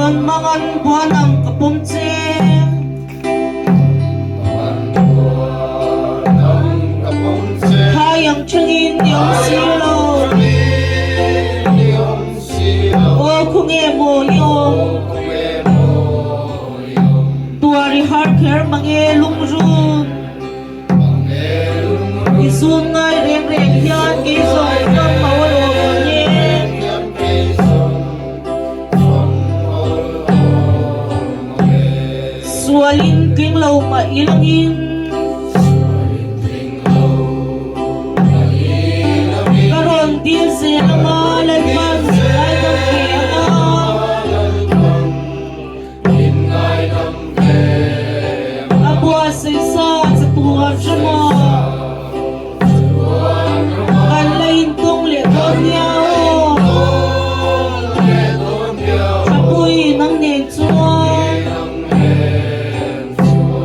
Aron mangan buwan ang kapumtse. Hayang tiyangin yung silo. O kung emo yung tuwari harker mangelong run. Isunay reng-reng yan kisong kang mawalong yan. Suwalin king law mailangin. Karon di sila malagma.